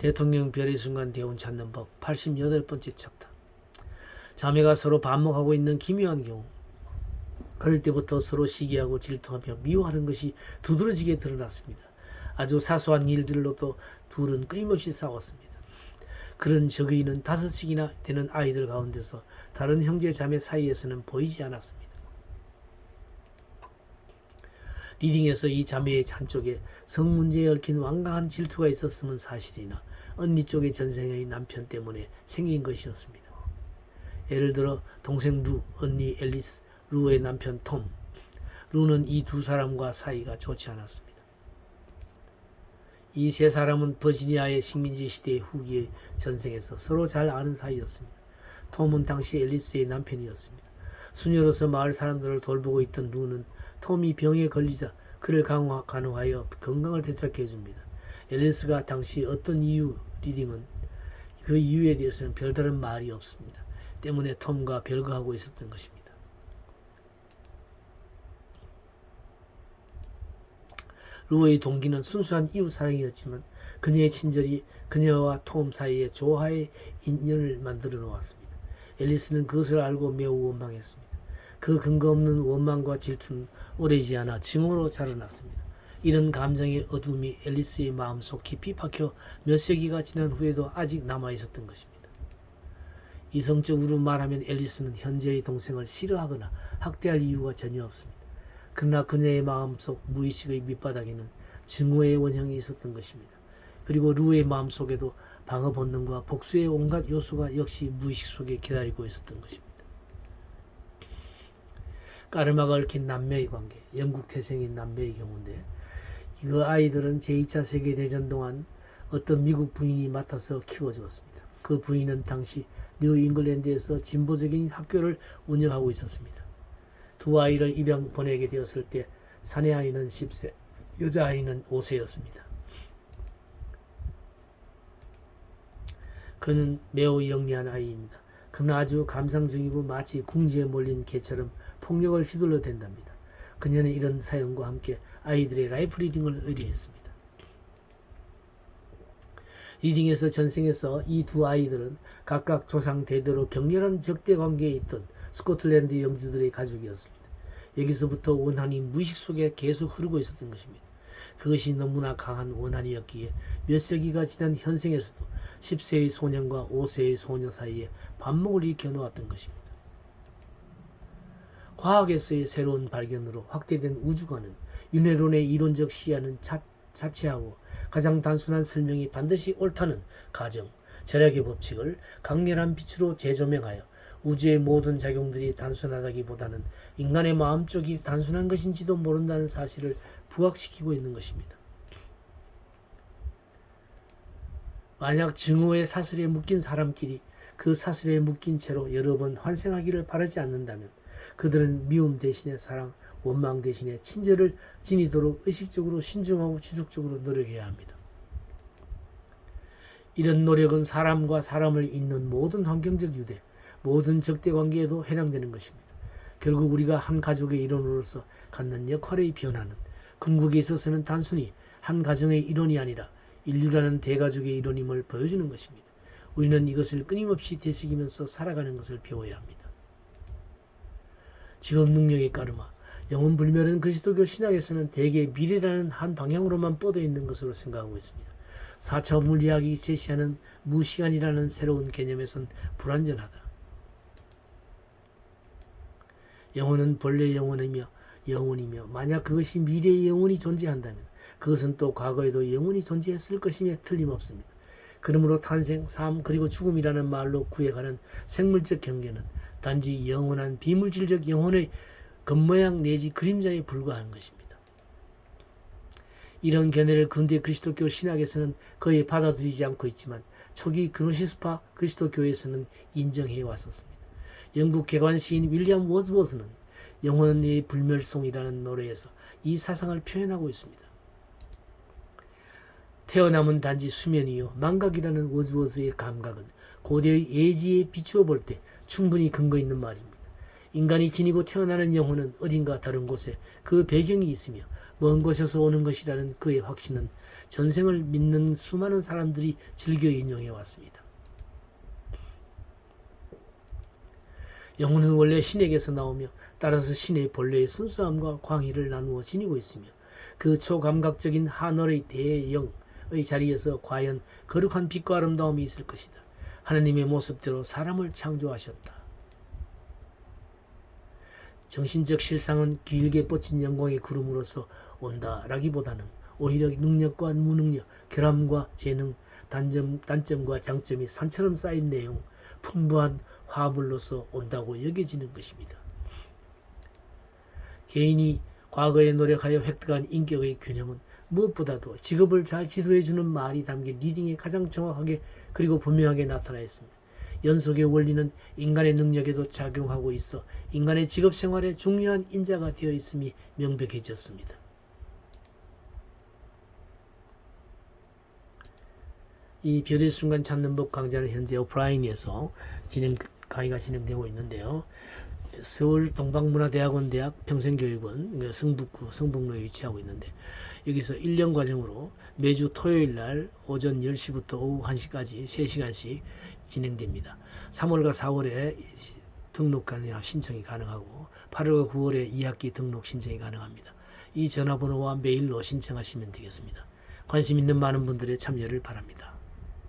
대통령 별의 순간 대운 찾는 법 88번째 챕터. 자매가 서로 반목하고 있는 기묘한 경우, 어릴 때부터 서로 시기하고 질투하며 미워하는 것이 두드러지게 드러났습니다. 아주 사소한 일들로도 둘은 끊임없이 싸웠습니다. 그런 적의는 5씩이나 되는 아이들 가운데서 다른 형제 자매 사이에서는 보이지 않았습니다. 리딩에서 이 자매의 한쪽에 성 문제에 얽힌 완강한 질투가 있었음은 사실이나 언니 쪽의 전생의 남편 때문에 생긴 것이었습니다. 예를 들어 동생 루, 언니 앨리스, 루의 남편 톰. 루는 이 두 사람과 사이가 좋지 않았습니다. 이 세 사람은 버지니아의 식민지 시대 후기의 전생에서 서로 잘 아는 사이였습니다. 톰은 당시 앨리스의 남편이었습니다. 수녀로서 마을 사람들을 돌보고 있던 루는 톰이 병에 걸리자 그를 간호하여 건강을 되찾게 해줍니다. 앨리스가 당시 어떤 이유 리딩은 그 이유에 대해서는 별다른 말이 없습니다. 때문에 톰과 별거하고 있었던 것입니다. 루의 동기는 순수한 이웃 사랑이었지만 그녀의 친절이 그녀와 톰 사이에 조화의 인연을 만들어 놓았습니다. 앨리스는 그것을 알고 매우 원망했습니다. 그 근거 없는 원망과 질투는 오래지 않아 증오로 자라났습니다. 이런 감정의 어둠이 앨리스의 마음속 깊이 박혀 몇 세기가 지난 후에도 아직 남아 있었던 것입니다. 이성적으로 말하면 앨리스는 현재의 동생을 싫어하거나 학대할 이유가 전혀 없습니다. 그러나 그녀의 마음속 무의식의 밑바닥에는 증오의 원형이 있었던 것입니다. 그리고 루의 마음속에도 방어 본능과 복수의 온갖 요소가 역시 무의식 속에 기다리고 있었던 것입니다. 까르마가 얽힌 남매의 관계, 영국 태생인 남매의 경우인데 그 아이들은 제2차 세계대전 동안 어떤 미국 부인이 맡아서 키워주었습니다. 그 부인은 당시 뉴 잉글랜드에서 진보적인 학교를 운영하고 있었습니다. 두 아이를 입양 보내게 되었을 때 사내 아이는 10세, 여자아이는 5세였습니다. 그는 매우 영리한 아이입니다. 그는 아주 감상적이고 마치 궁지에 몰린 개처럼 폭력을 휘둘러 댄답니다. 그녀는 이런 사연과 함께 아이들의 라이프 리딩을 의뢰했습니다. 리딩에서 전생에서 이 두 아이들은 각각 조상 대대로 격렬한 적대 관계에 있던 스코틀랜드 영주들의 가족이었습니다. 여기서부터 원한이 무의식 속에 계속 흐르고 있었던 것입니다. 그것이 너무나 강한 원한이었기에 몇 세기가 지난 현생에서도 10세의 소년과 5세의 소녀 사이에 반목을 일으켜 놓았던 것입니다. 과학에서의 새로운 발견으로 확대된 우주관은 윤회론의 이론적 시야는 자체하고 가장 단순한 설명이 반드시 옳다는 가정, 절약의 법칙을 강렬한 빛으로 재조명하여 우주의 모든 작용들이 단순하다기보다는 인간의 마음 쪽이 단순한 것인지도 모른다는 사실을 부각시키고 있는 것입니다. 만약 증오의 사슬에 묶인 사람끼리 그 사슬에 묶인 채로 여러 번 환생하기를 바라지 않는다면 그들은 미움 대신에 사랑, 원망 대신에 친절을 지니도록 의식적으로 신중하고 지속적으로 노력해야 합니다. 이런 노력은 사람과 사람을 잇는 모든 환경적 유대, 모든 적대관계에도 해당되는 것입니다. 결국 우리가 한 가족의 일원으로서 갖는 역할의 변화는 궁극에 있어서는 단순히 한 가정의 일원이 아니라 인류라는 대가족의 일원임을 보여주는 것입니다. 우리는 이것을 끊임없이 되새기면서 살아가는 것을 배워야 합니다. 직업 능력의 까르마, 영혼 불멸은 그리스도교 신학에서는 대개 미래라는 한 방향으로만 뻗어 있는 것으로 생각하고 있습니다. 4차 물리학이 제시하는 무시간이라는 새로운 개념에선 불완전하다. 영혼은 본래 영혼이며 만약 그것이 미래의 영혼이 존재한다면 그것은 또 과거에도 영혼이 존재했을 것임에 틀림없습니다. 그러므로 탄생, 삶, 그리고 죽음이라는 말로 구애가는 생물적 경계는 단지 영원한 비물질적 영혼의 겉모양 내지 그림자에 불과한 것입니다. 이런 견해를 근대 그리스도교 신학에서는 거의 받아들이지 않고 있지만 초기 그노시스파 그리스도교에서는 인정해 왔었습니다. 영국 개관시인 윌리엄 워즈워스는 영혼의 불멸송이라는 노래에서 이 사상을 표현하고 있습니다. 태어남은 단지 수면이요 망각이라는 워즈워스의 감각은 고대의 예지에 비추어 볼 때 충분히 근거 있는 말입니다. 인간이 지니고 태어나는 영혼은 어딘가 다른 곳에 그 배경이 있으며 먼 곳에서 오는 것이라는 그의 확신은 전생을 믿는 수많은 사람들이 즐겨 인용해 왔습니다. 영혼은 원래 신에게서 나오며 따라서 신의 본래의 순수함과 광희를 나누어 지니고 있으며 그 초감각적인 하늘의 대영의 자리에서 과연 거룩한 빛과 아름다움이 있을 것이다. 하나님의 모습대로 사람을 창조하셨다. 정신적 실상은 길게 뻗친 영광의 구름으로서 온다라기보다는 오히려 능력과 무능력, 결함과 재능, 단점과 장점이 산처럼 쌓인 내용, 풍부한 화물로서 온다고 여겨지는 것입니다. 개인이 과거에 노력하여 획득한 인격의 균형은 무엇보다도 직업을 잘 지도해주는 말이 담긴 리딩에 가장 정확하게 그리고 분명하게 나타나 있습니다. 연속의 원리는 인간의 능력에도 작용하고 있어 인간의 직업 생활에 중요한 인자가 되어 있음이 명백해졌습니다. 이 별의 순간 찾는 법 강좌는 현재 오프라인에서 강의가 진행되고 있는데요. 서울 동방문화대학원 대학 평생교육원 성북구 성북로에 위치하고 있는데 여기서 1년 과정으로 매주 토요일 날 오전 10시부터 오후 1시까지 3시간씩 진행됩니다. 3월과 4월에 등록 신청이 가능하고 8월과 9월에 2학기 등록 신청이 가능합니다. 이 전화번호와 메일로 신청하시면 되겠습니다. 관심 있는 많은 분들의 참여를 바랍니다.